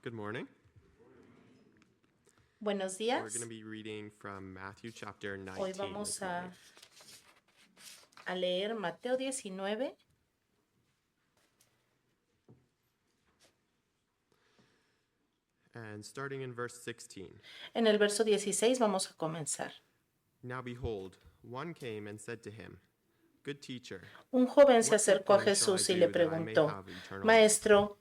Good morning. Buenos We're días. going to be reading from Matthew chapter 19 Hoy this vamos morning. a leer Mateo 19. And starting in verse 16. En el verso 16 vamos a comenzar. Now behold, one came and said to him, Good teacher. Un joven se What good acercó a thing shall I Jesús y do le that I may preguntó, have eternal life? Maestro,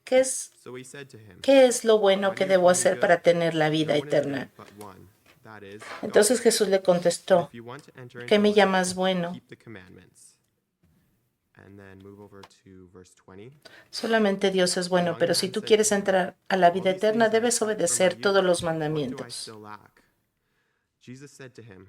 So he said to him, ¿qué es lo bueno Why que do you debo call me hacer good? para tener la vida No one is eterna? good but one, that is, God. Entonces Jesús le But contestó, if you want to enter ¿qué into me life, llamas bueno? keep the commandments. And then move over to verse 20. Solamente Dios es bueno, pero si tú quieres entrar a la vida eterna, debes obedecer todos los What do I mandamientos. still lack? Jesus said to him,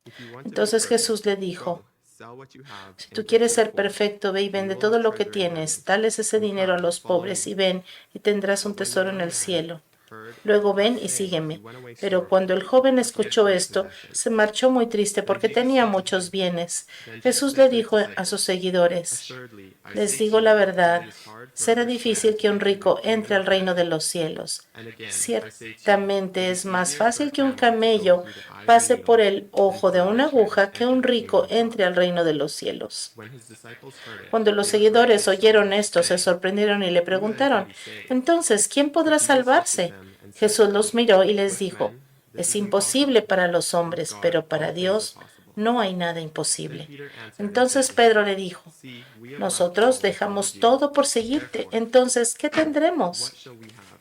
If you want to be Entonces perfect, Jesús le dijo, go, sell what you have si and tú give quieres to the ser poor, perfecto, ve y and you vende will todo have lo que treasure in tienes, heaven. dales ese And dinero a come, los follow pobres me. y ven y tendrás un But when the tesoro en young el man cielo. heard Luego that ven y saying, sígueme. he went away Pero sorrowful, cuando el joven for he had escuchó great esto, possessions. se marchó muy triste porque Jesus tenía said to muchos him, bienes. Then Jesus Jesús said le to his dijo a disciples, sus seguidores, Assuredly, I les say digo to la you, verdad, it is hard for a será rich difícil man que to un enter the rico entre kingdom al of reino de heaven. los cielos. And again, I say to you, Ciertamente it es is más easier for a fácil que un camel to go camello through the eye of a pase por needle el ojo than de for a una rich man to aguja que enter un the kingdom rico of God. entre al reino de los cielos. When his disciples heard it, Cuando los they were greatly seguidores oyeron astonished, esto, se saying, sorprendieron y le Who then can preguntaron, be saved? entonces, ¿quién But podrá Jesus looked at salvarse? them and said to Jesús los them, miró y les With dijo, men this es is imposible impossible, para los but with hombres, God pero para all things are Dios possible. no hay nada Then imposible. Peter answered and said Entonces to him, Pedro le dijo, See, we have left all nosotros and followed dejamos you. todo por seguirte, Therefore, entonces, ¿qué what tendremos? shall we have?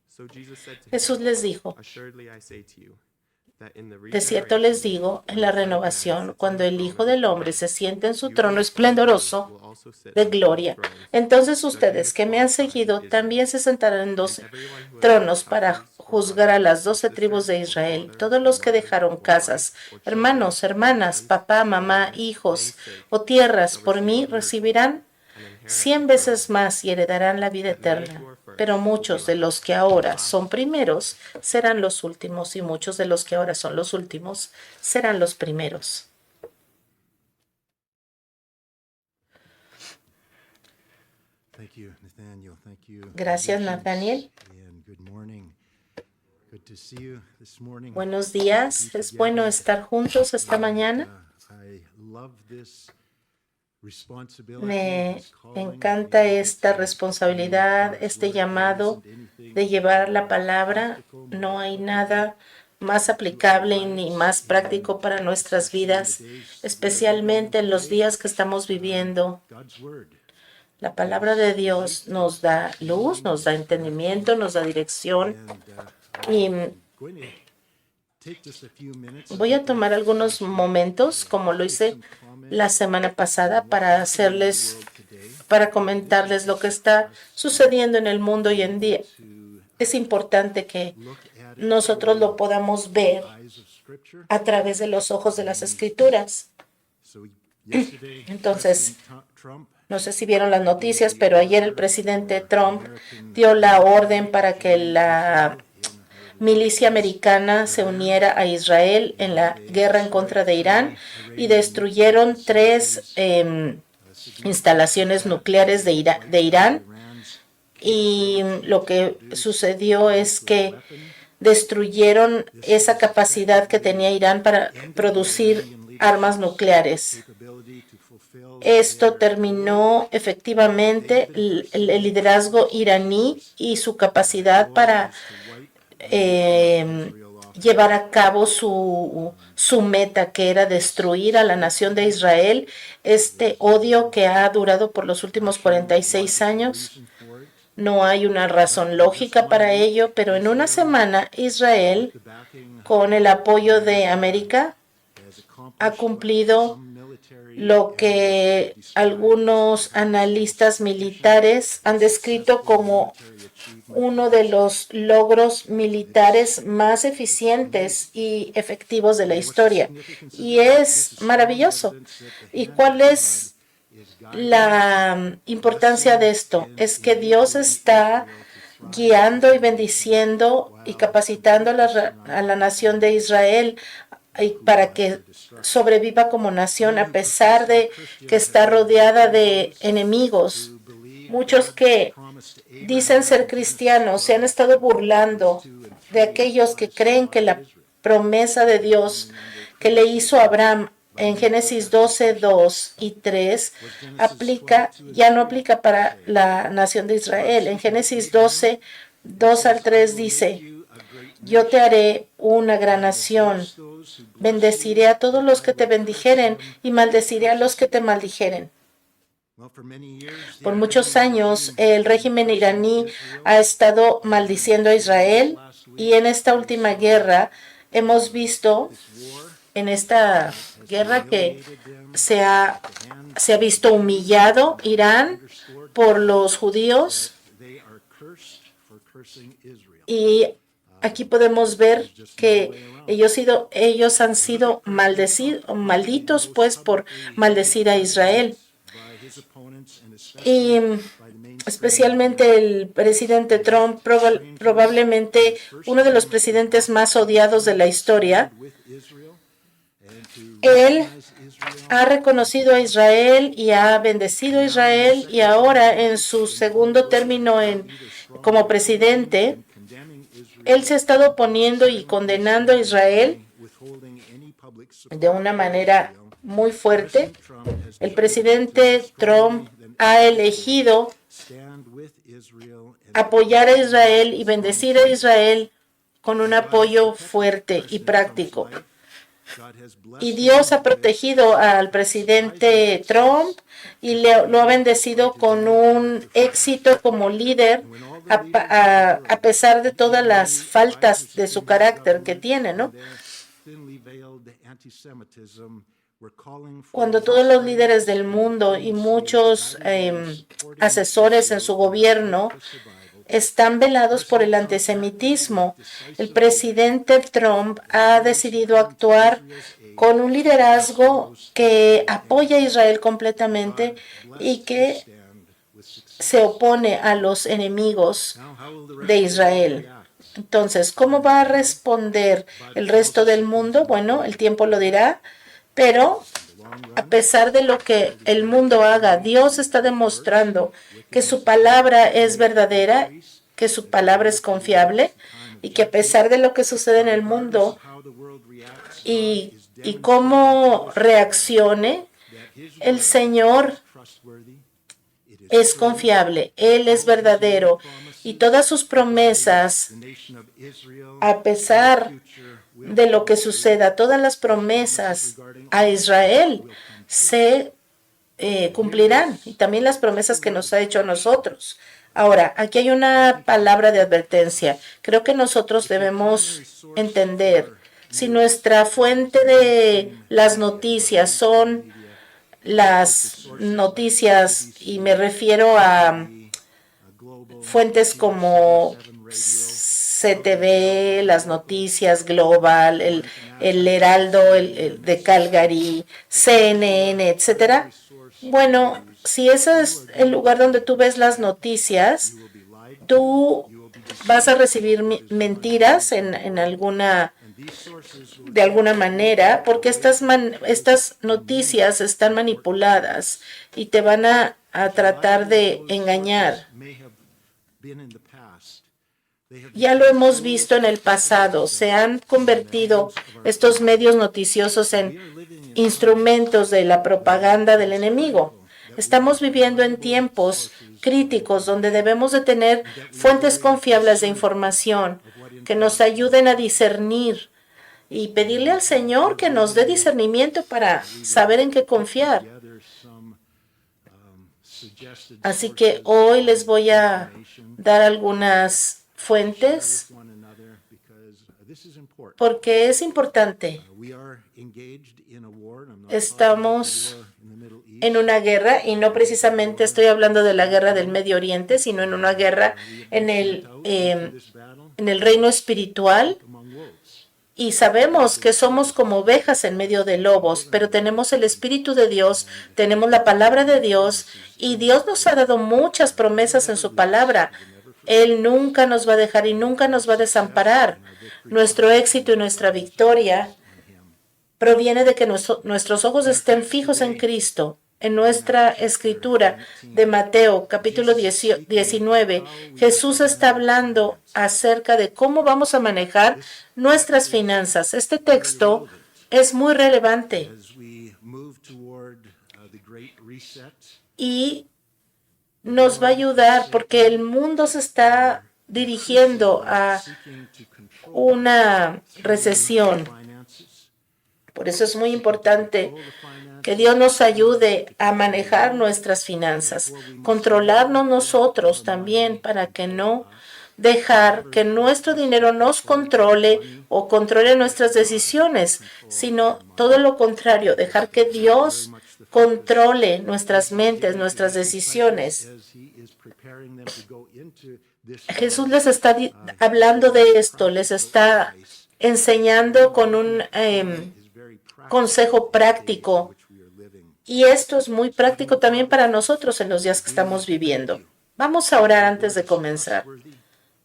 So Jesus said to him, Jesús les dijo, Assuredly I say to you, that in the de cierto les regeneration, digo, en when la the Son of Man renovación, sits on cuando the el throne Hijo of his del Hombre glory, se sienta en su you trono who follow me esplendoroso will also sit de on 12 gloria, thrones, entonces judging ustedes the que me han 12 tribes of seguido Israel. también se sentarán en And 12 everyone who has tronos left para houses, or juzgar a las brothers, or 12 tribus de sisters, or Israel. father, Todos or los que mother, dejaron or casas, wife, or children, hermanos, or hermanas, lands, papá, for mamá, my hijos name's sake, o tierras shall por receive mí 100-fold, recibirán and inherit 100 eternal veces life. más y heredarán la vida But many who eterna. are first Pero will be muchos de los last, que and the ahora last son primeros serán los últimos y muchos de los que ahora son los últimos serán los primeros. Thank you, Nathaniel. Thank you. Gracias, musicians. Nathaniel. And good morning. Good to see you this morning. Buenos Good to días. be Es bueno together. estar juntos esta And, mañana. I love this responsibility, Me this calling, encanta being able esta to responsabilidad, proclaim God's este word. There llamado isn't anything de llevar la more palabra. practical, No more hay applicable nada más to our aplicable ni lives, más and práctico para nuestras especially in the vidas, days that we are living in especialmente en los today. días que estamos viviendo. God's word La palabra de Dios nos da luz, nos da entendimiento, nos da dirección. Y going to take just a few minutes. voy a tomar algunos momentos, como lo hice la semana pasada, para comentarles lo que está sucediendo en el mundo hoy en día. Es importante que nosotros lo podamos ver a través de los ojos de las Escrituras. Entonces, no sé si vieron las noticias, pero ayer el presidente Trump dio la orden para que la milicia americana se uniera a Israel en la guerra en contra de Irán y destruyeron 3 instalaciones nucleares de Irán. Y lo que sucedió es que destruyeron esa capacidad que tenía Irán para producir armas nucleares. Esto terminó efectivamente el liderazgo iraní y su capacidad para llevar a cabo su meta, que era destruir a la nación de Israel. Este odio que ha durado por los últimos 46 años. No hay una razón lógica para ello, pero en una semana Israel, con el apoyo de América, ha cumplido lo que algunos analistas militares han descrito como uno de los logros militares más eficientes y efectivos de la historia. Y es maravilloso. ¿Y cuál es la importancia de esto? Es que Dios está guiando y bendiciendo y capacitando a la nación de Israel para que sobreviva como nación a pesar de que está rodeada de enemigos. Muchos que dicen ser cristianos se han estado burlando de aquellos que creen que la promesa de Dios que le hizo a Abraham en Génesis 12, 2 y 3 ya no aplica para la nación de Israel. En Génesis 12, 2 al 3 dice: yo te haré una gran nación, bendeciré a todos los que te bendijeren y maldeciré a los que te maldijeren. Por muchos años, el régimen iraní ha estado maldiciendo a Israel, y en esta última guerra hemos visto, en esta guerra, que se ha visto humillado Irán por los judíos, y aquí podemos ver que ellos han sido malditos pues por maldecir a Israel. Y especialmente el presidente Trump, probablemente uno de los presidentes más odiados de la historia, él ha reconocido a Israel y ha bendecido a Israel, y ahora en su segundo término como presidente, él se ha estado oponiendo y condenando a Israel de una manera muy fuerte. El presidente Trump ha elegido apoyar a Israel y bendecir a Israel con un apoyo fuerte y práctico. Y Dios ha protegido al presidente Trump y lo ha bendecido con un éxito como líder, a pesar de todas las faltas de su carácter que tiene, ¿no? Cuando todos los líderes del mundo y muchos asesores en su gobierno están velados por el antisemitismo, el presidente Trump ha decidido actuar con un liderazgo que apoya a Israel completamente y que se opone a los enemigos de Israel. Entonces, ¿cómo va a responder el resto del mundo? Bueno, el tiempo lo dirá, pero a pesar de lo que el mundo haga, Dios está demostrando que su palabra es verdadera, que su palabra es confiable, y que a pesar de lo que sucede en el mundo y cómo reaccione, el Señor es confiable, Él es verdadero, y todas sus promesas, a pesar de lo que suceda, todas las promesas a Israel se cumplirán, y también las promesas que nos ha hecho a nosotros. Ahora, aquí hay una palabra de advertencia. Creo que nosotros debemos entender, si nuestra fuente de las noticias son las noticias, y me refiero a fuentes como CTV, las noticias Global, el Heraldo, el de Calgary, CNN, etcétera. Bueno, si ese es el lugar donde tú ves las noticias, tú vas a recibir mentiras de alguna manera, porque estas noticias están manipuladas y te van a tratar de engañar. Ya lo hemos visto en el pasado. Se han convertido estos medios noticiosos en instrumentos de la propaganda del enemigo. Estamos viviendo en tiempos críticos donde debemos de tener fuentes confiables de información que nos ayuden a discernir y pedirle al Señor que nos dé discernimiento para saber en qué confiar. Así que hoy les voy a dar algunas fuentes porque es importante. Estamos en una guerra, y no precisamente estoy hablando de la guerra del Medio Oriente, sino en una guerra en el reino espiritual. Y sabemos que somos como ovejas en medio de lobos, pero tenemos el Espíritu de Dios, tenemos la palabra de Dios, y Dios nos ha dado muchas promesas en su palabra. Él nunca nos va a dejar y nunca nos va a desamparar. Nuestro éxito y nuestra victoria proviene de que nuestros ojos estén fijos en Cristo. en nuestra escritura de Mateo capítulo 19, Jesús está hablando acerca de cómo vamos a manejar nuestras finanzas. Este texto es muy relevante y nos va a ayudar porque el mundo se está dirigiendo a una recesión. Por eso es muy importante que Dios nos ayude a manejar nuestras finanzas, controlarnos nosotros también para que no dejar que nuestro dinero nos controle o controle nuestras decisiones, sino todo lo contrario, dejar que Dios controle nuestras mentes, nuestras decisiones. Jesús les está hablando de esto, les está enseñando con un consejo práctico. Y esto es muy práctico también para nosotros en los días que estamos viviendo. Vamos a orar antes de comenzar.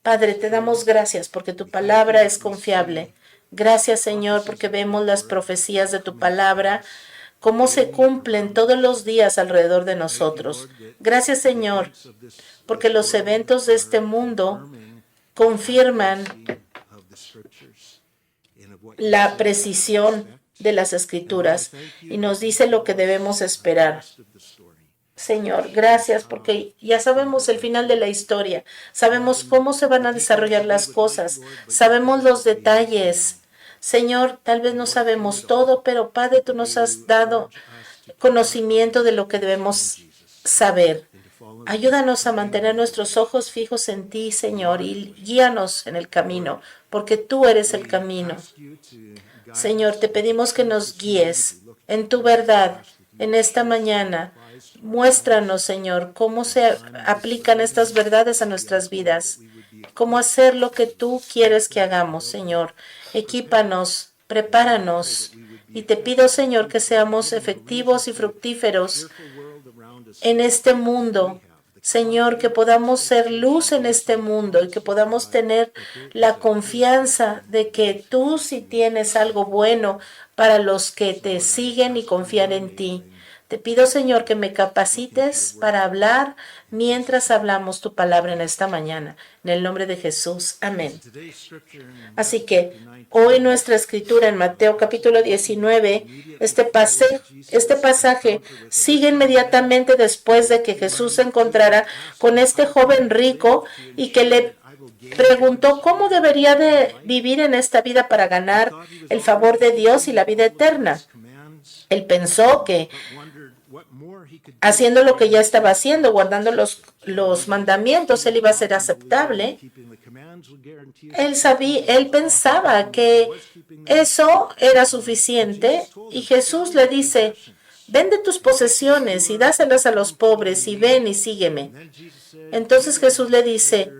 Padre, te damos gracias porque tu palabra es confiable. Gracias, Señor, porque vemos las profecías de tu palabra, cómo se cumplen todos los días alrededor de nosotros. Gracias, Señor, porque los eventos de este mundo confirman la precisión de las Escrituras y nos dice lo que debemos esperar. Señor, gracias porque ya sabemos el final de la historia, sabemos cómo se van a desarrollar las cosas, sabemos los detalles. Señor, tal vez no sabemos todo, pero Padre, tú nos has dado conocimiento de lo que debemos saber. Ayúdanos a mantener nuestros ojos fijos en ti, Señor, y guíanos en el camino, porque tú eres el camino. Señor, te pedimos que nos guíes en tu verdad en esta mañana. Muéstranos, Señor, cómo se aplican estas verdades a nuestras vidas, cómo hacer lo que tú quieres que hagamos, Señor. Equípanos, prepáranos y te pido, Señor, que seamos efectivos y fructíferos en este mundo. Señor, que podamos ser luz en este mundo y que podamos tener la confianza de que tú sí tienes algo bueno para los que te siguen y confían en ti. Te pido, Señor, que me capacites para hablar mientras hablamos tu palabra en esta mañana. En el nombre de Jesús. Amén. Así que hoy nuestra escritura en Mateo capítulo 19, este pasaje sigue inmediatamente después de que Jesús se encontrara con este joven rico y que le preguntó cómo debería de vivir en esta vida para ganar el favor de Dios y la vida eterna. Él pensó que haciendo lo que ya estaba haciendo, guardando los mandamientos, él iba a ser aceptable. Él pensaba que eso era suficiente y Jesús le dice, vende tus posesiones y dáselas a los pobres y ven y sígueme. Entonces Jesús le dice,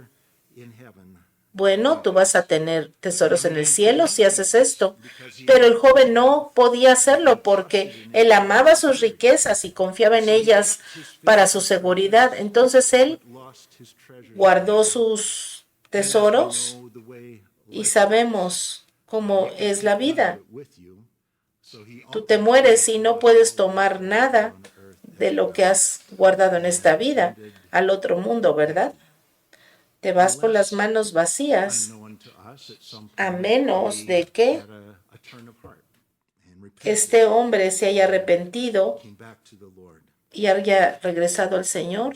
bueno, tú vas a tener tesoros en el cielo si haces esto. Pero el joven no podía hacerlo porque él amaba sus riquezas y confiaba en ellas para su seguridad. Entonces él guardó sus tesoros y sabemos cómo es la vida. Tú te mueres y no puedes tomar nada de lo que has guardado en esta vida al otro mundo, ¿verdad? Te vas con las manos vacías, a menos de que este hombre se haya arrepentido y haya regresado al Señor.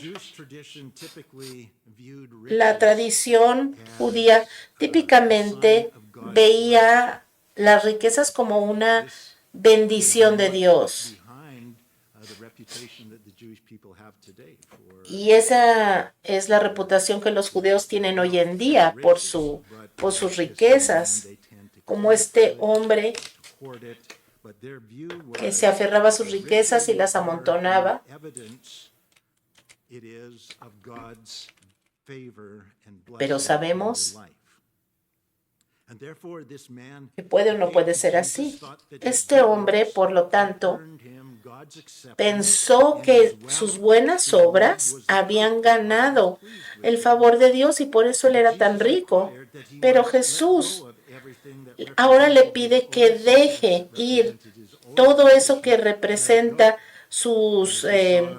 La tradición judía típicamente veía las riquezas como una bendición de Dios. Y esa es la reputación que los judíos tienen hoy en día por sus riquezas, como este hombre que se aferraba a sus riquezas y las amontonaba. Pero sabemos que puede o no puede ser así. Este hombre, por lo tanto, pensó que sus buenas obras habían ganado el favor de Dios y por eso él era tan rico. Pero Jesús ahora le pide que deje ir todo eso que representa sus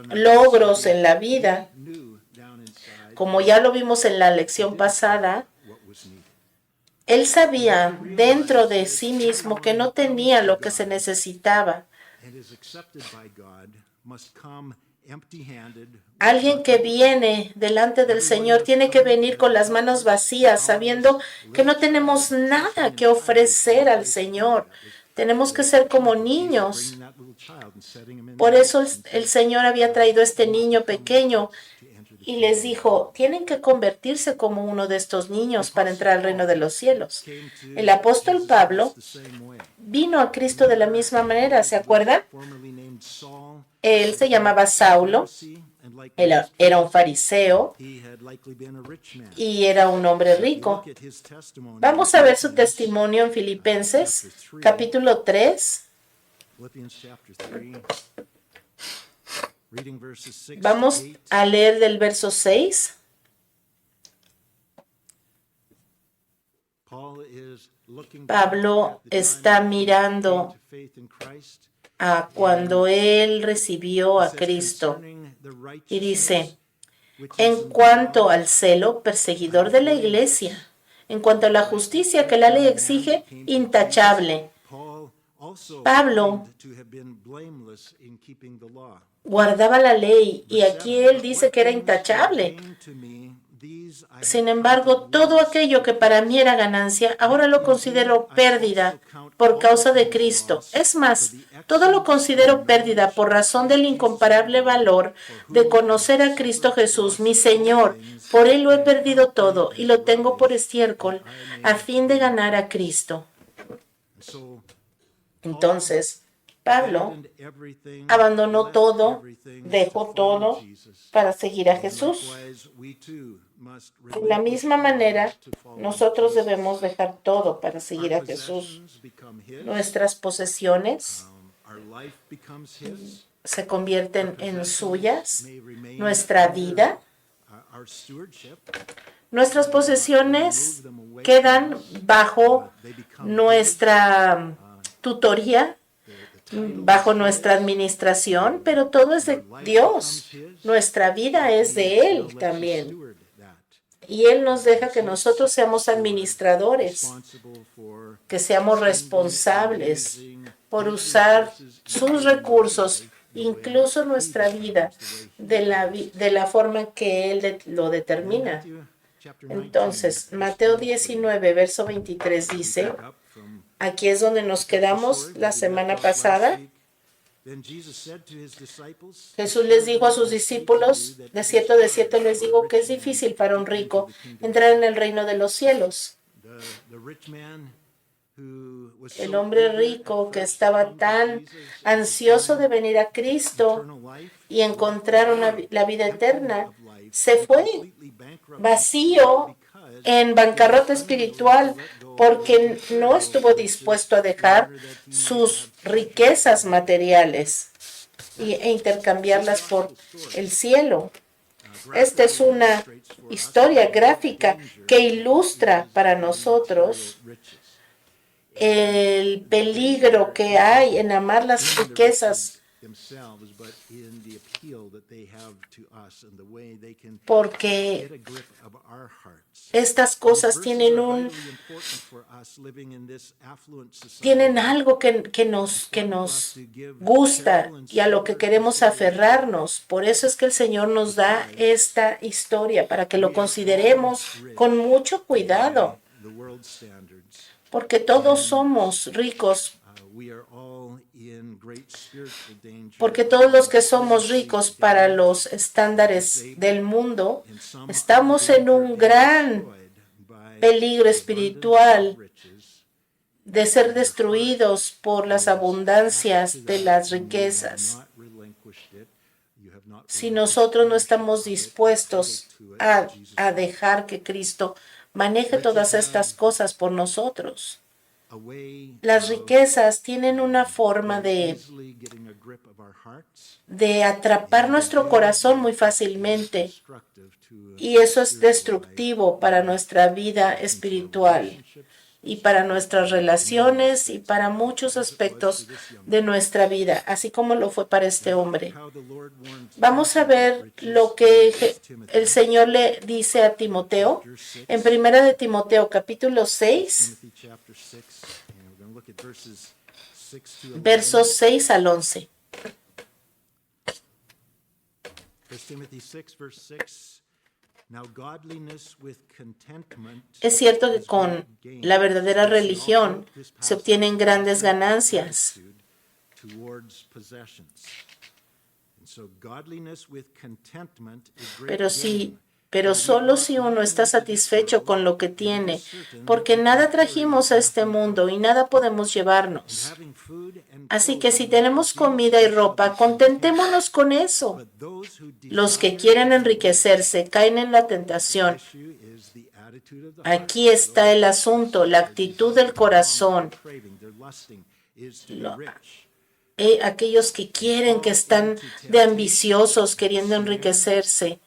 logros en la vida. knew down inside Como ya lo vimos en la lección pasada, what was needed. él sabía dentro de sí mismo que no tenía lo que se necesitaba. And is accepted by God must come empty-handed. Alguien que viene delante del Señor tiene que venir con las manos vacías, sabiendo que no tenemos nada que ofrecer al Señor. Tenemos que ser como niños. Bringing that little child and setting him in Por there eso el Señor había traído a este niño pequeño to enter the y les dijo, tienen que convertirse como uno de estos niños para entrar al reino de los cielos. came to El apóstol Jesus Pablo the same way. vino a Cristo de la misma manera, ¿se acuerdan? Formerly named Saul, Él se llamaba Saulo, Pharisee, and like él era un fariseo he had likely been a rich man. y era un hombre You rico. look at his testimony Vamos in a ver su Philippians, testimonio en Filipenses, capítulo 3. Philippians chapter 3, reading verses 6 Vamos to 8. a leer del verso 6. Paul is looking Pablo back at the time está he mirando came to faith in Christ. a cuando él recibió He a says, Cristo "Concerning the y dice, righteousness which is en in cuanto God, al celo perseguidor de la iglesia, en cuanto a la justicia que la ley exige, intachable. Paul also Pablo claimed to have been blameless in keeping the law. Guardaba la ley y aquí él dice que era intachable. Sin embargo, todo aquello que para mí era ganancia, ahora lo considero pérdida por causa de Cristo. Es más, todo lo considero pérdida por razón del incomparable valor de conocer a Cristo Jesús, mi Señor. Por Él lo he perdido todo y lo tengo por estiércol, a fin de ganar a Cristo. Entonces, Pablo abandonó todo, dejó todo para seguir a Jesús. De la misma manera, nosotros debemos dejar todo para seguir a Jesús. Nuestras posesiones se convierten en suyas, nuestra vida, nuestras posesiones quedan bajo nuestra tutoría, bajo nuestra administración, pero todo es de Dios. Nuestra vida es de Él también. Y Él nos deja que nosotros seamos administradores, que seamos responsables por usar sus recursos, incluso nuestra vida, de la forma que Él lo determina. Entonces, Mateo 19, verso 23 dice, aquí es donde nos quedamos la semana pasada. Jesús les dijo a sus discípulos, de cierto les digo que es difícil para un rico entrar en el reino de los cielos. El hombre rico que estaba tan ansioso de venir a Cristo y encontrar la vida eterna, se fue vacío, en bancarrota espiritual, porque no estuvo dispuesto a dejar sus riquezas materiales e intercambiarlas por el cielo. Esta es una historia gráfica que ilustra para nosotros el peligro que hay en amar las riquezas, porque estas cosas tienen algo que nos gusta y a lo que queremos aferrarnos. Por eso es que el Señor nos da esta historia, para que lo consideremos con mucho cuidado, porque todos somos ricos. Porque todos los que somos ricos para los estándares del mundo, estamos en un gran peligro espiritual de ser destruidos por las abundancias de las riquezas. Si nosotros no estamos dispuestos a dejar que Cristo maneje todas estas cosas por nosotros. Las riquezas tienen una forma de atrapar nuestro corazón muy fácilmente, y eso es destructivo para nuestra vida espiritual y para nuestras relaciones y para muchos aspectos de nuestra vida, así como lo fue para este hombre. Vamos a ver lo que el Señor le dice a Timoteo en Primera de Timoteo, capítulo 6, versos 6 al 11. 1 Timothy 6, verse 6. Now godliness with contentment Es cierto que con la verdadera religión se obtienen grandes ganancias, towards possessions. And so godliness with contentment is great pero gain. solo si uno está satisfecho con lo que tiene, porque nada trajimos a este mundo y nada podemos llevarnos. Having food and Así que si tenemos comida y ropa, contentémonos con eso. but those who Los que quieren enriquecerse caen en la tentación. issue is the attitude of the Aquí está el asunto, la actitud del corazón. craving, their lusting is to Lo- be rich. Aquellos que quieren, que están de ambiciosos, queriendo enriquecerse,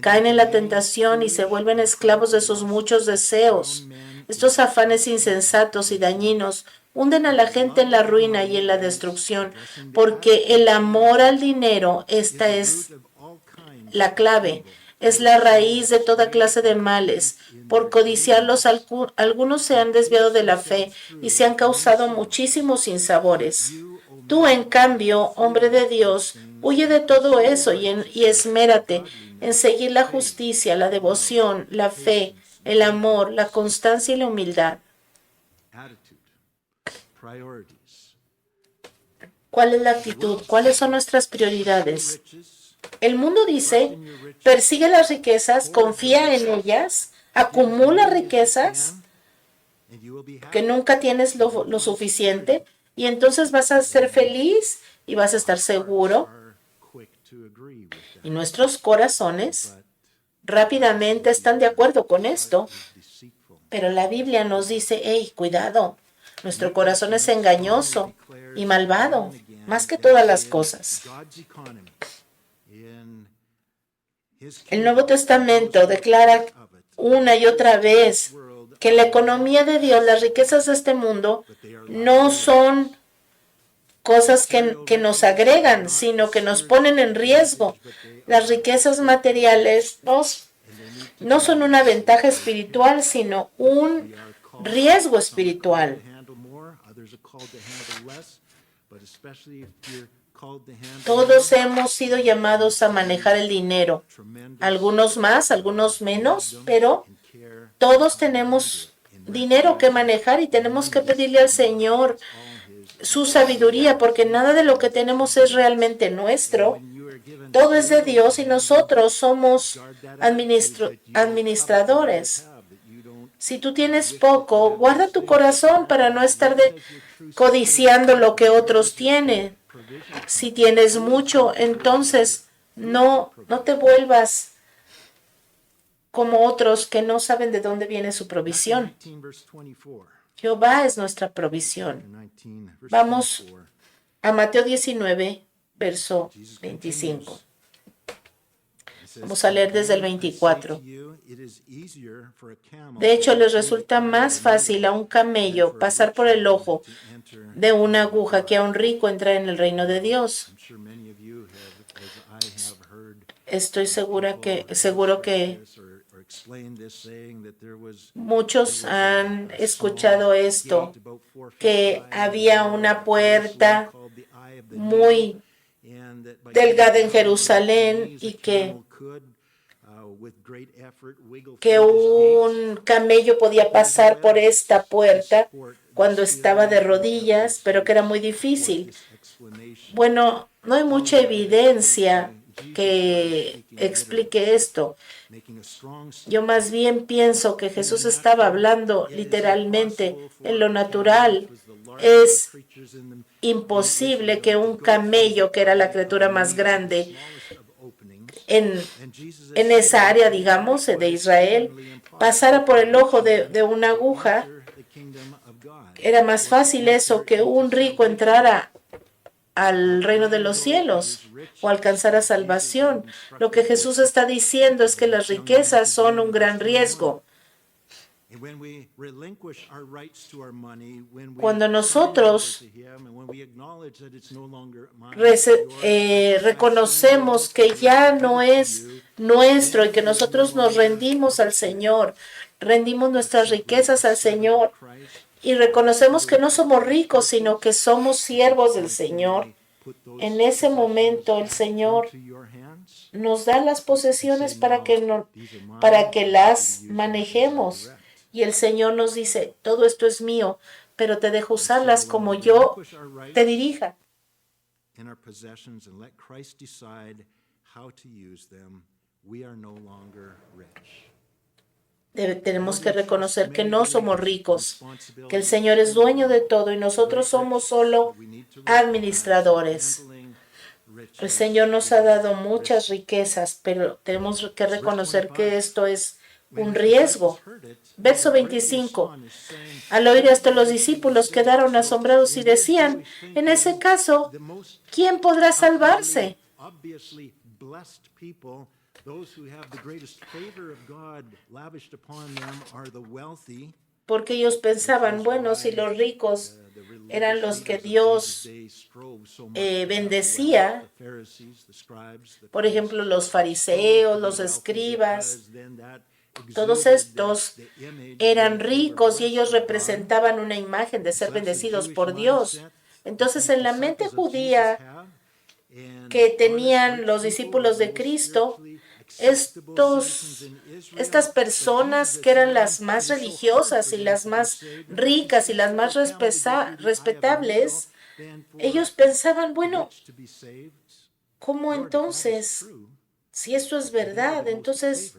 caen en la tentación y se vuelven esclavos de sus muchos deseos. Estos afanes insensatos y dañinos hunden a la gente en la ruina y en la destrucción, porque el amor al dinero, esta es Of all kinds la clave, es la raíz de toda clase de males. Por codiciarlos, algunos se han desviado de la fe y se han causado muchísimos sinsabores. Tú, en cambio, hombre de Dios, huye de todo eso y esmérate en seguir la justicia, la devoción, la fe, el amor, la constancia y la humildad. attitude, priorities. ¿Cuál es la actitud? ¿Cuáles son nuestras prioridades? Riches, El mundo dice, persigue las riquezas, confía en ellas, acumula riquezas, and you will be happy. que nunca tienes lo suficiente, y entonces vas a ser feliz y vas a estar seguro. Are quick to agree with that. Y nuestros corazones rápidamente están de acuerdo con esto, Deceitful. pero la Biblia nos dice, hey, cuidado, nuestro corazón es engañoso y malvado, más que todas las cosas. God's economy in his El Nuevo Testamento declara una y otra vez que la economía de Dios, las riquezas de este mundo, no son cosas que nos agregan, sino que nos ponen en riesgo. Las riquezas materiales no son una ventaja espiritual, sino un riesgo espiritual. handle more, others are called to handle less, but especially if you're called to handle Todos hemos sido llamados a manejar el dinero, tremendous algunos más, algunos menos, pero care, todos tenemos dinero que manejar y tenemos que pedirle al Señor su sabiduría, porque nada de lo que tenemos es realmente nuestro. you are given Todo es de Dios y nosotros somos administradores. that you don't Si tú tienes poco, guarda tu corazón para no estar codiciando lo que otros tienen. Si tienes mucho, entonces no te vuelvas como otros que no saben de dónde viene su provisión. 19 verse 24. Jehová es nuestra provisión. 19 verse Vamos 24. a Mateo 19, verso 25. Vamos a leer desde el 24. De hecho, les resulta más fácil a un camello pasar por el ojo de una aguja que a un rico entrar en el reino de Dios. Estoy seguro que muchos han escuchado esto, que había una puerta muy delgada en Jerusalén y que un camello podía pasar por esta puerta cuando estaba de rodillas, pero que era muy difícil. Bueno, no hay mucha evidencia que explique esto. Yo más bien pienso que Jesús estaba hablando literalmente en lo natural. Es imposible que un camello, que era la criatura más grande en esa área, digamos, de Israel, pasara por el ojo de una aguja. Era más fácil eso que un rico entrara al reino de los cielos o alcanzara salvación. Lo que Jesús está diciendo es que las riquezas son un gran riesgo. And when we relinquish our rights to our money, when we Cuando turn it nosotros over to Him, and when we acknowledge that it's no longer mine, but yours, reconocemos que ya no es nuestro y que nosotros nos rendimos al Señor, rendimos nuestras riquezas al Señor y reconocemos que no somos ricos, sino que somos siervos del Señor. En ese momento el Señor nos da las posesiones para que las manejemos. Y el Señor nos dice, todo esto es mío, pero te dejo usarlas como yo te dirija. in our possessions and let Christ decide how to use them, we are no longer rich. Tenemos que reconocer que no somos ricos, que el Señor es dueño de todo y nosotros somos solo administradores. El Señor nos ha dado muchas riquezas, pero tenemos que reconocer que esto es un riesgo. Verso 25. Al oír esto, los discípulos quedaron asombrados y decían, en ese caso, ¿quién podrá salvarse? Porque ellos pensaban, bueno, si los ricos eran los que Dios bendecía, por ejemplo, los fariseos, los escribas, todos estos eran ricos y ellos representaban una imagen de ser bendecidos por Dios. Entonces, en la mente judía que tenían los discípulos de Cristo, estas personas que eran las más religiosas y las más ricas y las más respetables, ellos pensaban, bueno, ¿cómo entonces? Si esto es verdad, entonces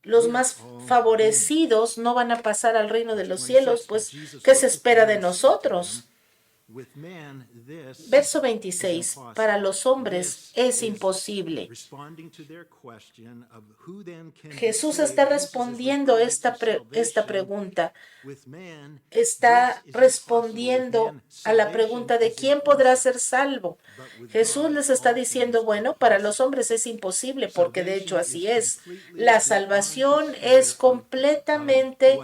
los más favorecidos no van a pasar al reino de los cielos, pues, ¿qué se espera de nosotros? Verso 26. Para los hombres es imposible. Jesús está respondiendo esta pregunta. Está respondiendo a la pregunta de quién podrá ser salvo. Jesús les está diciendo, bueno, para los hombres es imposible, porque de hecho así es. La salvación es completamente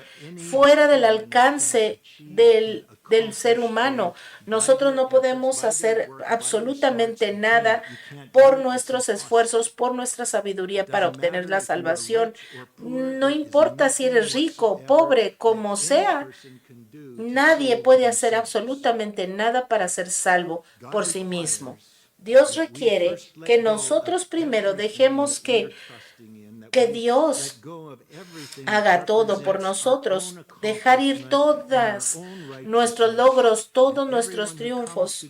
fuera del alcance del ser humano. Nosotros no podemos hacer absolutamente nada por nuestros esfuerzos, por nuestra sabiduría para obtener la salvación. No importa si eres rico, pobre, como sea, nadie puede hacer absolutamente nada para ser salvo por sí mismo. Dios requiere que nosotros primero dejemos que Dios haga todo por nosotros, dejar ir todos nuestros logros, todos nuestros triunfos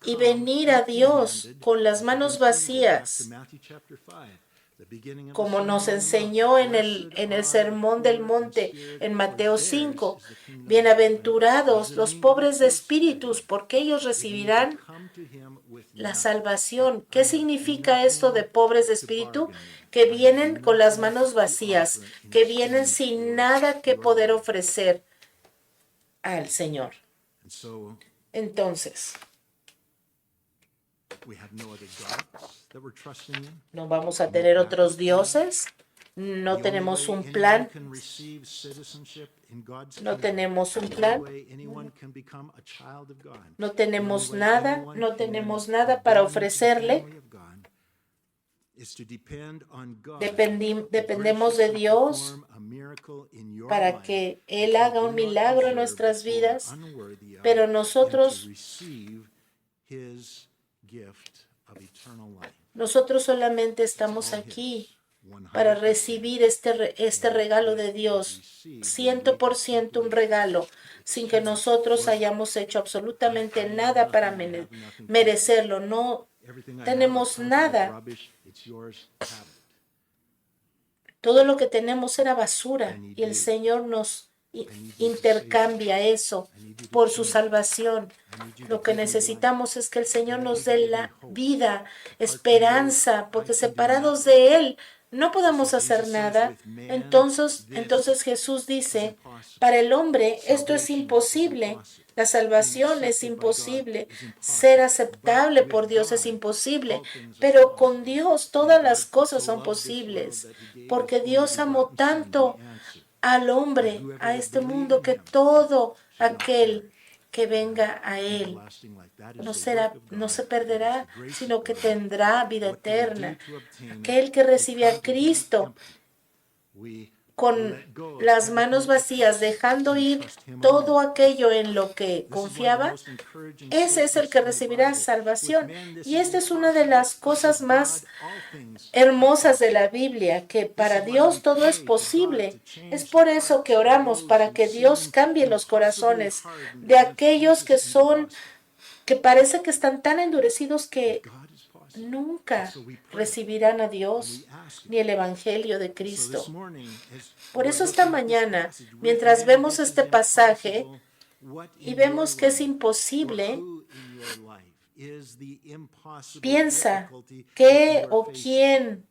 y venir a Dios con las manos vacías, como nos enseñó en el Sermón del Monte en Mateo 5. Bienaventurados los pobres de espíritus, porque ellos recibirán la salvación. ¿Qué significa esto de pobres de espíritu? Que vienen con las manos vacías, que vienen sin nada que poder ofrecer al Señor. Entonces, no vamos a tener otros dioses, no tenemos un plan, no tenemos nada para ofrecerle. Dependemos de Dios para que Él haga un milagro en nuestras vidas, pero nosotros solamente estamos aquí para recibir este regalo de Dios, 100% un regalo, sin que nosotros hayamos hecho absolutamente nada para merecerlo. No tenemos nada. Todo lo que tenemos era basura y el Señor nos intercambia eso por su salvación. Lo que necesitamos es que el Señor nos dé la vida, esperanza, porque separados de Él no podemos hacer nada. Entonces Jesús dice, para el hombre esto es imposible. La salvación es imposible, ser aceptable por Dios es imposible, pero con Dios todas las cosas son posibles, porque Dios amó tanto al hombre, a este mundo, que todo aquel que venga a Él no se perderá, sino que tendrá vida eterna. Aquel que recibe a Cristo con las manos vacías, dejando ir todo aquello en lo que confiaba, ese es el que recibirá salvación. Y esta es una de las cosas más hermosas de la Biblia, que para Dios todo es posible. Es por eso que oramos para que Dios cambie los corazones de aquellos que parece que están tan endurecidos que nunca recibirán a Dios ni el Evangelio de Cristo. Por eso esta mañana, mientras vemos este pasaje y vemos que es imposible, piensa qué o quién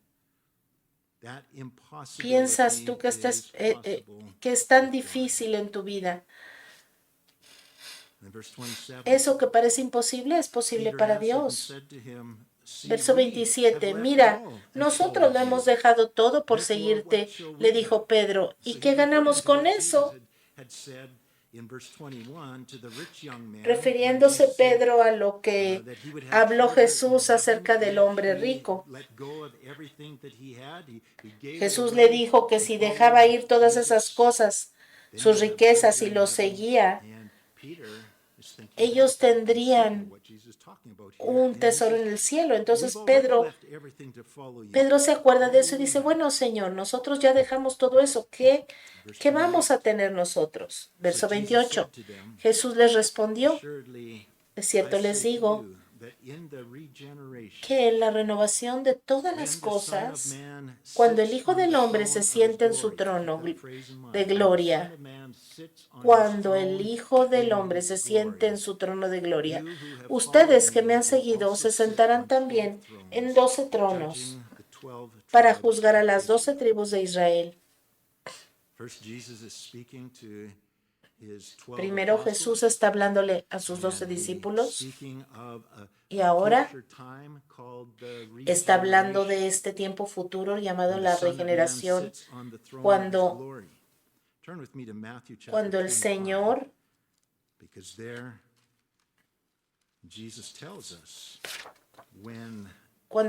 piensas tú que es tan difícil en tu vida. Eso que parece imposible es posible para Dios. Verso 27, mira, nosotros lo hemos dejado todo por seguirte, le dijo Pedro, ¿y qué ganamos con eso? Refiriéndose Pedro a lo que habló Jesús acerca del hombre rico. Jesús le dijo que si dejaba ir todas esas cosas, sus riquezas, y los seguía, ellos tendrían un tesoro en el cielo. Entonces Pedro se acuerda de eso y dice, bueno, Señor, nosotros ya dejamos todo eso. ¿Qué vamos a tener nosotros? Verso 28. Jesús les respondió, de cierto les digo, que en la renovación de todas las cosas, cuando el Hijo del Hombre se siente en su trono de gloria, cuando el Hijo del Hombre se siente en su trono de gloria, ustedes que me han seguido se sentarán también en 12 tronos para juzgar a las 12 tribus de Israel. Primero Jesús está hablándole a sus 12 discípulos y ahora está hablando de este tiempo futuro llamado la regeneración, cuando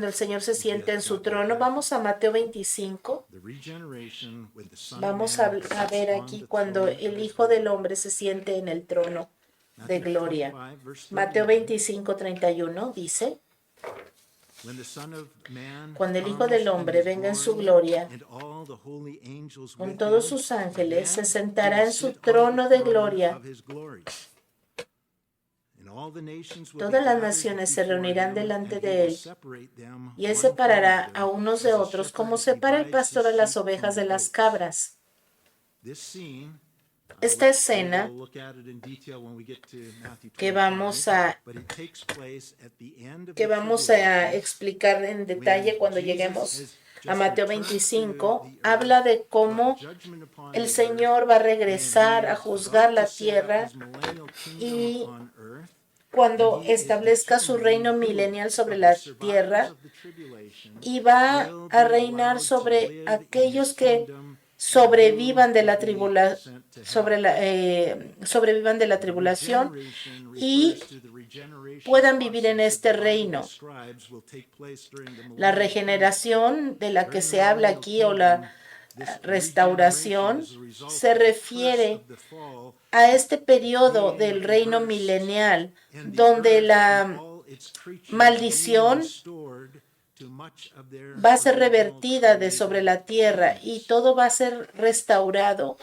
el Señor se siente en su trono. Vamos a Mateo 25. Vamos a ver aquí cuando el Hijo del Hombre se siente en el trono de gloria. Mateo 25, 31 dice, cuando el Hijo del Hombre venga en su gloria, con todos sus ángeles, se sentará en su trono de gloria. Todas las naciones se reunirán delante de él, y él separará a unos de otros, como separa el pastor a las ovejas de las cabras. Esta escena, que vamos a explicar en detalle cuando lleguemos a Mateo 25, habla de cómo el Señor va a regresar a juzgar la tierra y cuando establezca su reino milenial sobre la tierra, y va a reinar sobre aquellos que sobrevivan de la tribulación y puedan vivir en este reino. La regeneración de la que se habla aquí, o la restauración, se refiere a este periodo del reino milenial, donde la maldición va a ser revertida de sobre la tierra y todo va a ser restaurado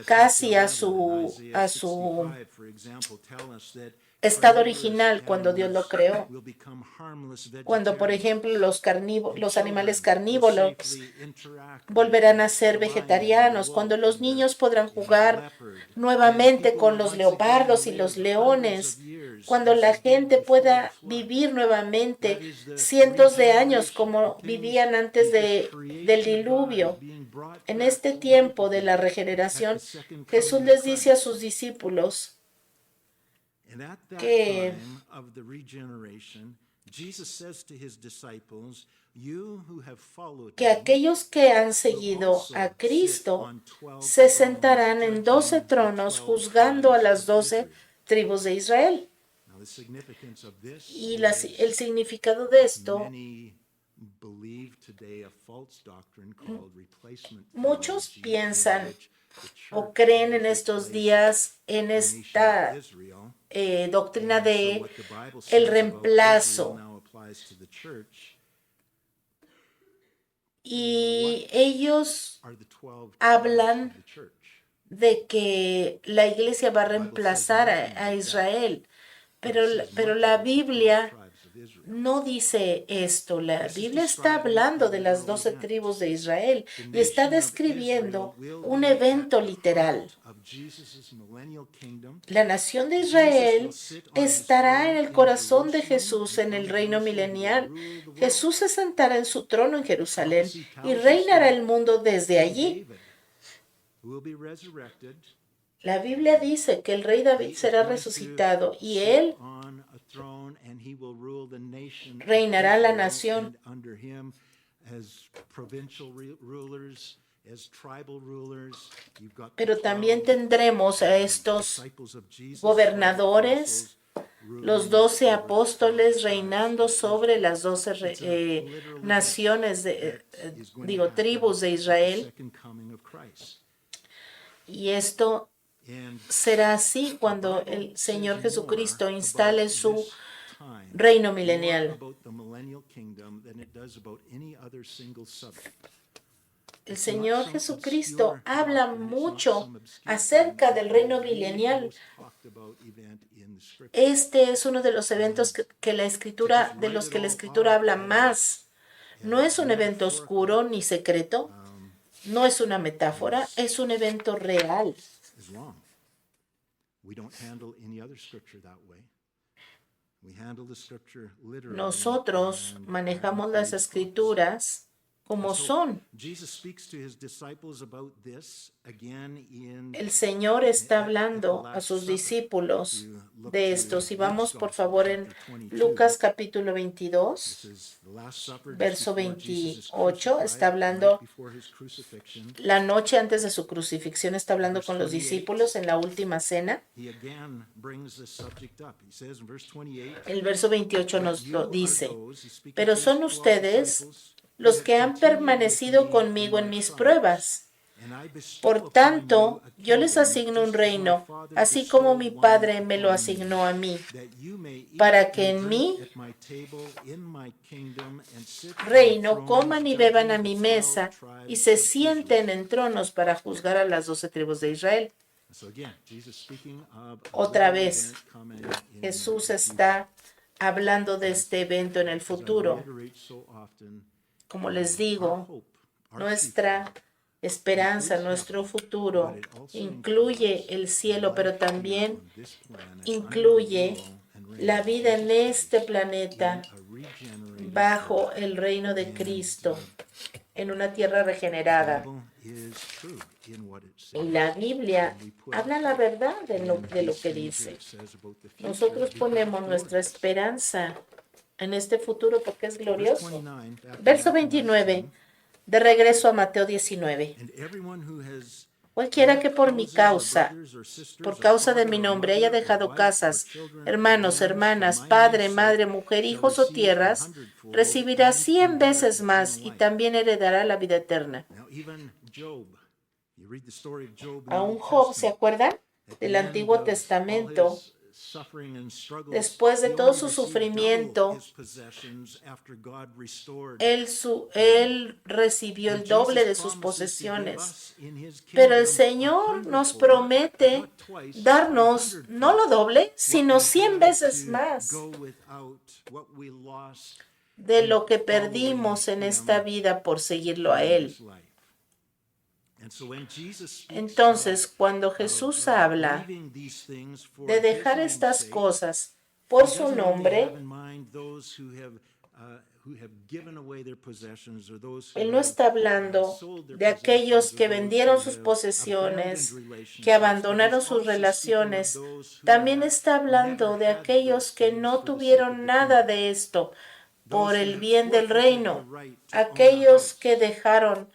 casi a su estado original cuando Dios lo creó. Cuando, por ejemplo, los animales carnívoros volverán a ser vegetarianos, cuando los niños podrán jugar nuevamente con los leopardos y los leones, cuando la gente pueda vivir nuevamente cientos de años como vivían antes del diluvio. En este tiempo de la regeneración, Jesús les dice a sus discípulos que You who have followed que me aquellos que han seguido a Cristo se sentarán en 12 tronos juzgando a las 12 tribus de Israel. Now, the significance of this Y is el significado de esto, many believe today a false doctrine called replacement muchos theology, in piensan which the o church creen has en estos replaced días en the nation esta of Israel. doctrina And so de what the Bible el says about reemplazo. Israel now applies to the church. Y ellos Are the 12 hablan tribes of the church. de que la iglesia va a reemplazar a Israel, pero, pero la Biblia no dice esto. La Biblia está hablando de las 12 tribus de Israel y está describiendo un evento literal. La nación de Israel estará en el corazón de Jesús en el reino milenial. Jesús se sentará en su trono en Jerusalén y reinará el mundo desde allí. La Biblia dice que el rey David será resucitado y él reinará la nación. Pero también tendremos a estos gobernadores, los 12 apóstoles reinando sobre las 12 naciones, tribus de Israel. Y esto será así cuando el Señor Jesucristo instale su reino milenial. El Señor Jesucristo habla mucho acerca del reino milenial. Este es uno de los eventos que la Escritura, de los que la Escritura habla más. No es un evento oscuro ni secreto, no es una metáfora, es un evento real. Nosotros manejamos las Escrituras como son. El Señor está hablando a sus discípulos de esto. Si vamos por favor en Lucas capítulo 22, verso 28, está hablando la noche antes de su crucifixión, está hablando con los discípulos en la última cena. El verso 28 nos lo dice: pero son ustedes los que han permanecido conmigo en mis pruebas. Por tanto, yo les asigno un reino, así como mi Padre me lo asignó a mí, para que en mi reino coman y beban a mi mesa y se sienten en tronos para juzgar a las 12 tribus de Israel. Otra vez, Jesús está hablando de este evento en el futuro. Como les digo, nuestra esperanza, nuestro futuro incluye el cielo, pero también incluye la vida en este planeta bajo el reino de Cristo, en una tierra regenerada. Y la Biblia habla la verdad de lo que dice. Nosotros ponemos nuestra esperanza en este futuro porque es glorioso. Verso 29, de regreso a Mateo 19. Cualquiera que por mi causa, por causa de mi nombre, haya dejado casas, hermanos, hermanas, padre, madre, mujer, hijos o tierras, recibirá 100 veces más y también heredará la vida eterna. Aún Job, ¿se acuerdan? Del Antiguo Testamento. Después de todo su sufrimiento, él recibió el doble de sus posesiones. Pero el Señor nos promete darnos no lo doble, sino 100 veces más de lo que perdimos en esta vida por seguirlo a Él. Entonces, cuando Jesús habla de dejar estas cosas por su nombre, Él no está hablando de aquellos que vendieron sus posesiones, que abandonaron sus relaciones. También está hablando de aquellos que no tuvieron nada de esto por el bien del reino, aquellos que dejaron,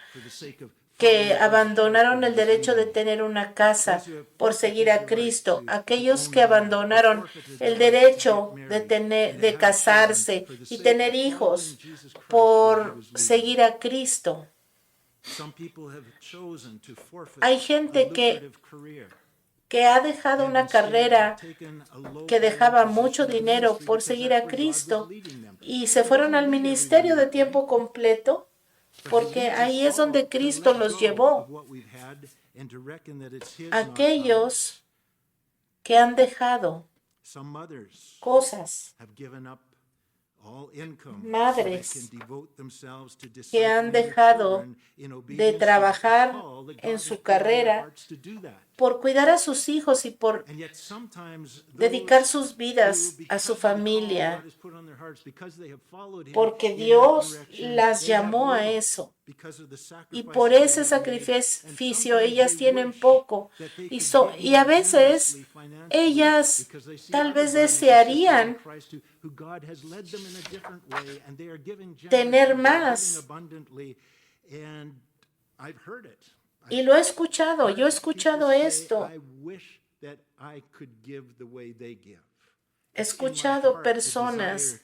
que abandonaron el derecho de tener una casa por seguir a Cristo, aquellos que abandonaron el derecho de casarse y tener hijos por seguir a Cristo. Hay gente que ha dejado una carrera que dejaba mucho dinero por seguir a Cristo y se fueron al ministerio de tiempo completo, porque ahí es donde Cristo los llevó. Aquellos que han dejado cosas, madres que han dejado de trabajar en su carrera por cuidar a sus hijos y por dedicar sus vidas a su familia, porque Dios las llamó a eso. Y por ese sacrificio ellas tienen poco. Y a veces ellas tal vez desearían tener más. Y lo he escuchado, yo he escuchado esto. He escuchado personas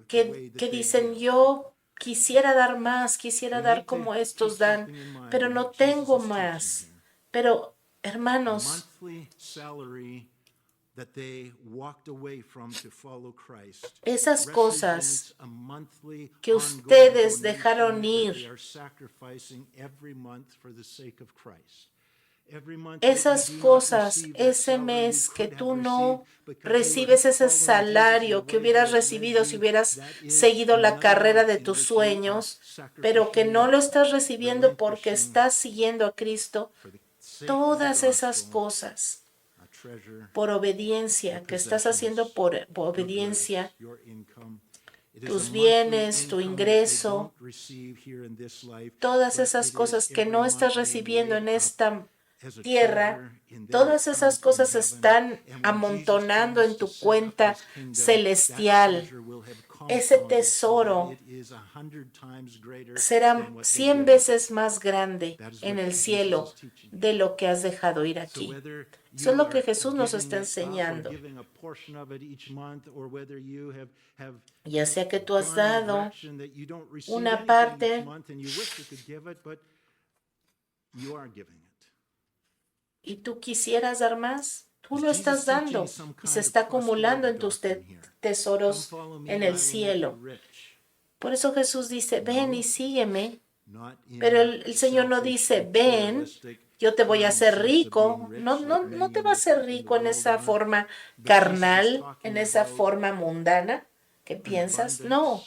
que dicen, yo quisiera dar más, quisiera dar como estos dan, pero no tengo más. Pero, hermanos, esas cosas que ustedes dejaron ir, esas cosas, ese mes que tú no recibes ese salario que hubieras recibido si hubieras seguido la carrera de tus sueños, pero que no lo estás recibiendo porque estás siguiendo a Cristo, todas esas cosas por obediencia, que estás haciendo por obediencia, tus bienes, tu ingreso, todas esas cosas que no estás recibiendo en esta tierra, todas esas cosas están amontonando en tu cuenta celestial. Ese tesoro será 100 veces más grande en el cielo de lo que has dejado ir aquí. Eso es lo que Jesús nos está enseñando. Ya sea que tú has dado una parte y tú quisieras dar más, tú lo estás dando y se está acumulando en tus tesoros en el cielo. Por eso Jesús dice, ven y sígueme, pero el Señor no dice, ven, yo te voy a hacer rico. No te va a hacer rico en esa forma carnal, en esa forma mundana que piensas. No,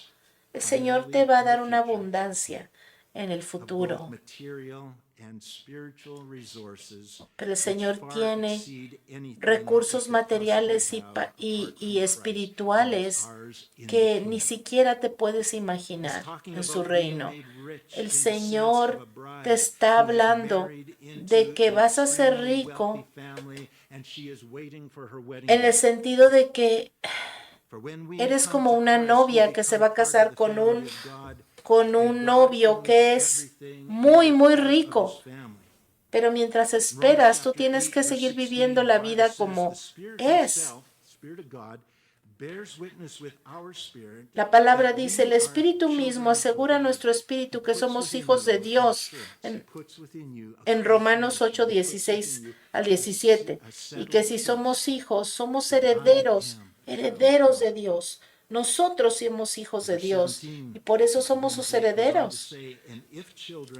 el Señor te va a dar una abundancia en el futuro. Pero el Señor tiene recursos materiales y espirituales que ni siquiera te puedes imaginar en su reino. El Señor te está hablando de que vas a ser rico en el sentido de que eres como una novia que se va a casar con un novio que es muy, muy rico. Pero mientras esperas, tú tienes que seguir viviendo la vida como es. La palabra dice, el Espíritu mismo asegura a nuestro espíritu que somos hijos de Dios en Romanos 8, 16 al 17. Y que si somos hijos, somos herederos de Dios. Nosotros somos hijos de Dios y por eso somos sus herederos.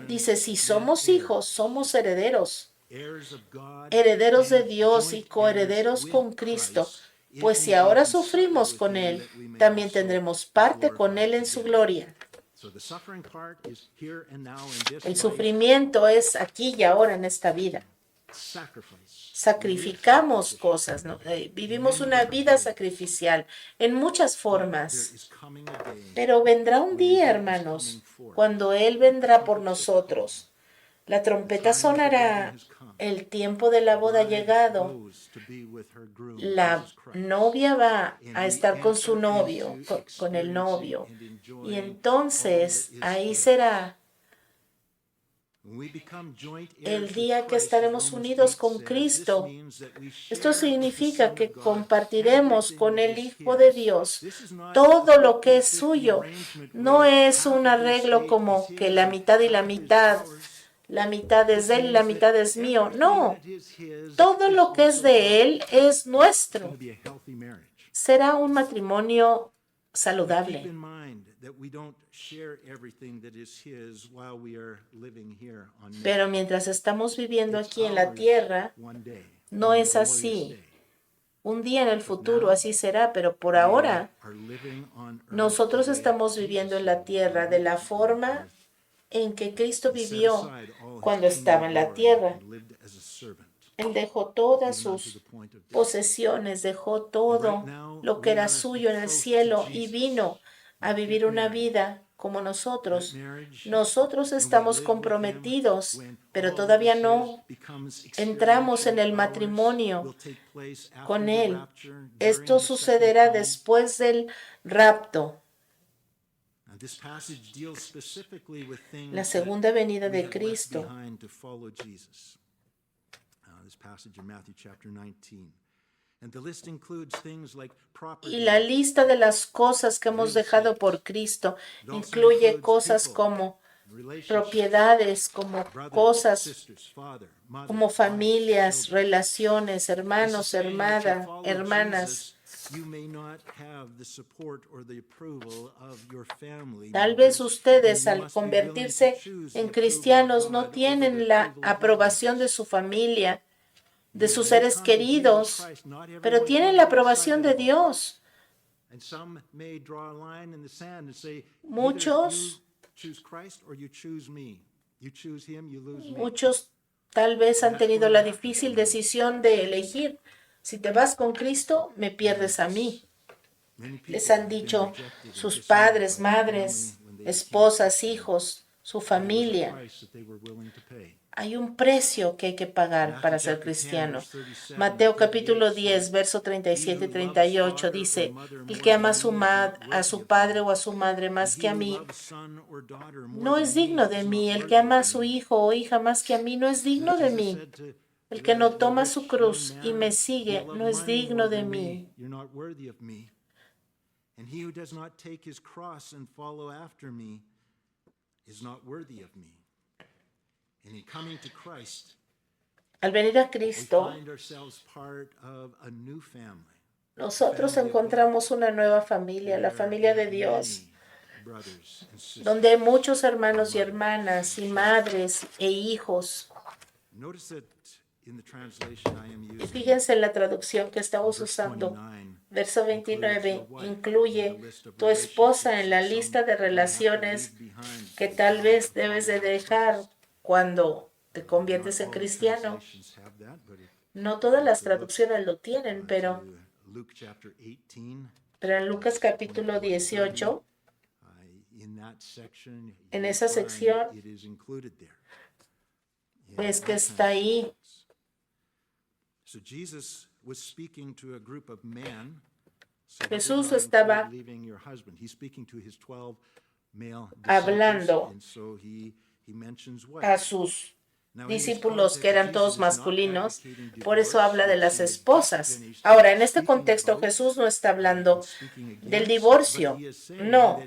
Dice, si somos hijos, somos herederos. Herederos de Dios y coherederos con Cristo. Pues si ahora sufrimos con Él, también tendremos parte con Él en su gloria. El sufrimiento es aquí y ahora en esta vida. Sacrificamos cosas, ¿no? Vivimos una vida sacrificial en muchas formas. Pero vendrá un día, hermanos, cuando Él vendrá por nosotros. La trompeta sonará, el tiempo de la boda ha llegado, la novia va a estar con su novio, con el novio, y entonces ahí será el día que estaremos unidos con Cristo. Esto significa que compartiremos con el Hijo de Dios todo lo que es suyo. No es un arreglo como que la mitad y la mitad es de él y la mitad es mío. No, todo lo que es de él es nuestro. Será un matrimonio saludable. Pero mientras estamos viviendo aquí en la tierra, no es así. Un día en el futuro así será, pero por ahora nosotros estamos viviendo en la tierra de la forma en que Cristo vivió cuando estaba en la tierra. Él dejó todas sus posesiones, dejó todo lo que era suyo en el cielo y vino a vivir una vida como nosotros. Nosotros estamos comprometidos, pero todavía no entramos en el matrimonio con Él. Esto sucederá después del rapto. La segunda venida de Cristo. Y la lista de las cosas que hemos dejado por Cristo incluye cosas como propiedades, como cosas, como familias, relaciones, hermanos, hermanas. Tal vez ustedes al convertirse en cristianos no tienen la aprobación de su familia, de sus seres queridos, pero tienen la aprobación de Dios. Muchos tal vez han tenido la difícil decisión de elegir. Si te vas con Cristo, me pierdes a mí. Les han dicho sus padres, madres, esposas, hijos, su familia. Hay un precio que hay que pagar para ser cristiano. Mateo capítulo 10, verso 37 y 38 dice, el que ama a su padre o a su madre más que a mí, no es digno de mí. El que ama a su hijo o hija más que a mí, no es digno de mí. El que no toma su cruz y me sigue, no es digno de mí. And he who does not take his cross and follow after me is not worthy of me. And in coming to Christ, al venir a Cristo, we find ourselves part of a new family. Nosotros encontramos una nueva familia, la familia de Dios, donde hay muchos hermanos y hermanas, y madres e hijos. Y fíjense en la traducción que estamos usando. Verso 29 incluye tu esposa en la lista de relaciones que tal vez debes de dejar cuando te conviertes en cristiano. No todas las traducciones lo tienen, pero en Lucas capítulo 18, en esa sección, ves que está ahí. Jesús estaba hablando a sus discípulos que eran todos masculinos, por eso habla de las esposas. Ahora, en este contexto, Jesús no está hablando del divorcio, no.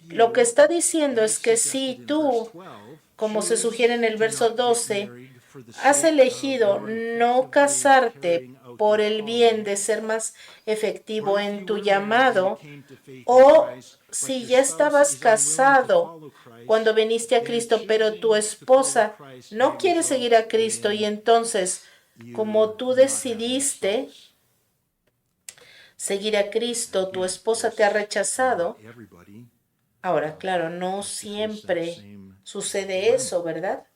Lo que está diciendo es que si tú, como se sugiere en el verso 12, has elegido no casarte por el bien de ser más efectivo en tu llamado, o si ya estabas casado cuando viniste a Cristo, pero tu esposa no quiere seguir a Cristo y entonces, como tú decidiste seguir a Cristo, tu esposa te ha rechazado. Ahora, claro, no siempre sucede eso, ¿verdad?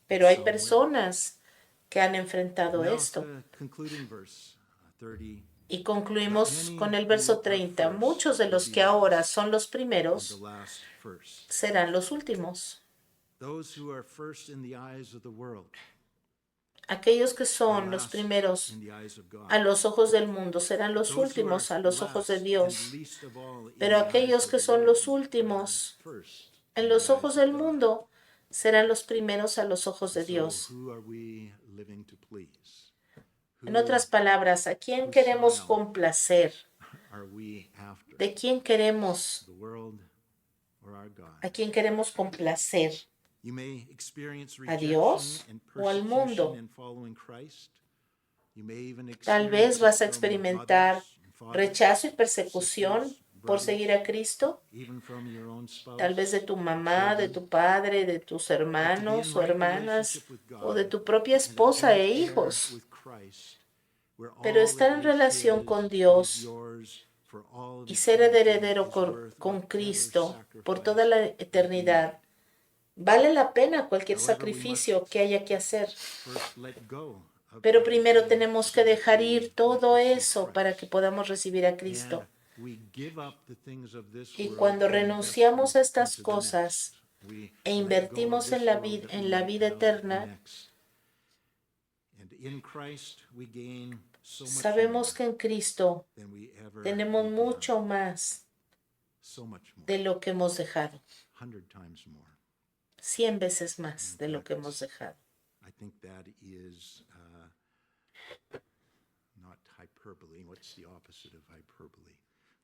Pero hay personas que han enfrentado esto. Y concluimos con el verso 30. Muchos de los que ahora son los primeros serán los últimos. Those who are first in the eyes of the world, Aquellos que are son los last primeros in the eyes of God. a los ojos del mundo serán los Those who are últimos a los ojos de last Dios. and least of all in Pero the eyes aquellos of que the son los world últimos are first en in los the ojos eyes of del God. mundo serán los primeros a los ojos de So Dios. who are we living to please? En Who otras palabras, ¿a quién whose queremos smile complacer? are we after? ¿De quién queremos? The world or our God? ¿A quién queremos complacer? You may experience ¿A rejection Dios and o al mundo? persecution in following Christ. You may even Tal vez experience vas a it from experimentar mothers and fathers, rechazo y persecución sisters, por brothers, seguir a Cristo, even from your own spouse, tal vez de tu mamá, de tu padre, de tus but to be in hermanos o right hermanas, relationship with o de God tu propia and a esposa e joint heir hijos. with Christ, where Pero all estar that en is relación his con is Dios yours for all of y ser eternity heredero is con worth whatever Cristo por sacrifice toda la may be eternidad. Vale la pena cualquier However, we sacrificio must que haya que hacer. first let go of Pero primero everything tenemos que so that dejar we ir may todo receive eso para que Christ. podamos recibir a Cristo. And we give up the things of this Y world cuando and renunciamos invest a estas into the cosas next. We e let go of invertimos this en la world that we en la might vida have eterna, next. And in Christ we gain so much sabemos more que en Cristo than we ever tenemos began. mucho más So much more, de lo que hemos dejado, 100 times more. 100 veces más de lo que hemos dejado. I think that is not hyperbole. What's the opposite of hyperbole?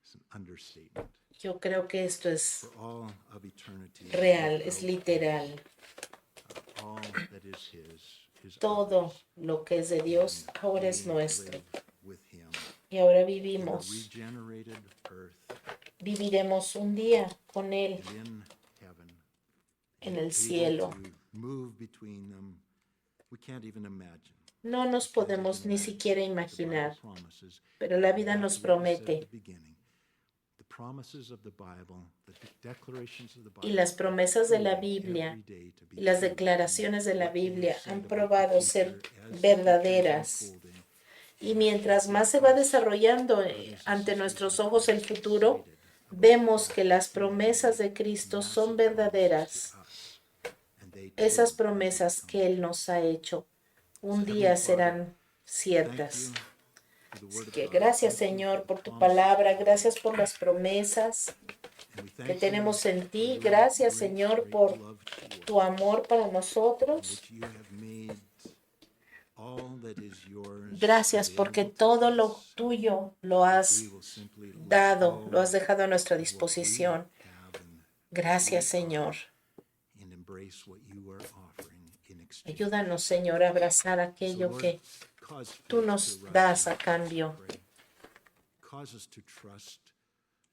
It's an understatement. Yo creo que esto es For all of eternity, real, es without literal. end, all that is his is Todo ours. lo que es de Dios And ahora es we nuestro. live with him Y ahora in a vivimos, regenerated earth viviremos un día con Él and in heaven. en and el cielo. able to move between them. We can't even imagine. No nos Can't podemos even ni imagine siquiera what the Bible imaginar, promises. pero la And vida back nos to what we said at promete. the beginning, the promises of the Bible, the declarations of the Y Bible las promesas de la prove Biblia every day to be y las true. declaraciones de la What he has Biblia said han about the probado ser future as the future is verdaderas. unfolding, Y mientras más se va desarrollando ante nuestros ojos el futuro, vemos que las promesas de Cristo son verdaderas. and they Esas too promesas will que Él nos ha hecho un So, día Heavenly serán Father, thank ciertas. you for the word Así of que God. gracias, Thank you Señor, for por the tu promises of palabra, God. gracias por las promesas And we que thank tenemos you en for ti. your Gracias, great, Señor, great por love toward tu amor para nosotros. which you have made all that is yours Gracias porque available to todo lo us. tuyo lo has We will simply let dado, go lo has dejado a nuestra of what we disposición. have and Gracias, Señor. and embrace what you are offering in exchange. Ayúdanos, Señor, a abrazar So, aquello Lord, que cause tú faith nos to rise das in a us, cambio. we pray. Cause us to trust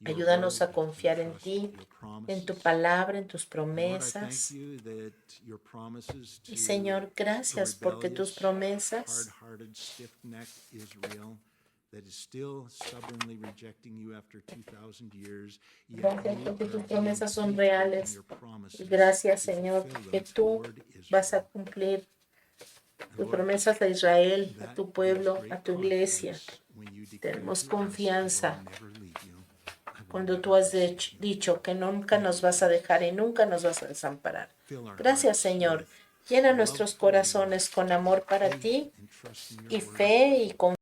your Ayúdanos a word and confiar en trust ti, your en tu promises. palabra, en tus Lord, I thank promesas. you that your promises to Y Señor, gracias porque tus rebellious, promesas hard-hearted, stiff-necked Israel that is still stubbornly rejecting you after 2,000 years. Yet Gracias you porque are tus being promesas son faithful in reales. your promises Y gracias, to Señor, fulfill que them tú toward vas a Israel. cumplir And tus Lord, promesas a Israel, a that tu gives pueblo, great a tu iglesia. confidence when you declare Tenemos to us, "I will confianza never leave you. I will cuando never tú has forsake you." dicho que nunca nos vas a dejar y nunca nos vas a desamparar. Fill our Gracias, hearts Señor. with Llena love nuestros for you, corazones con amor para faith ti and trust in your y word. fe y confianza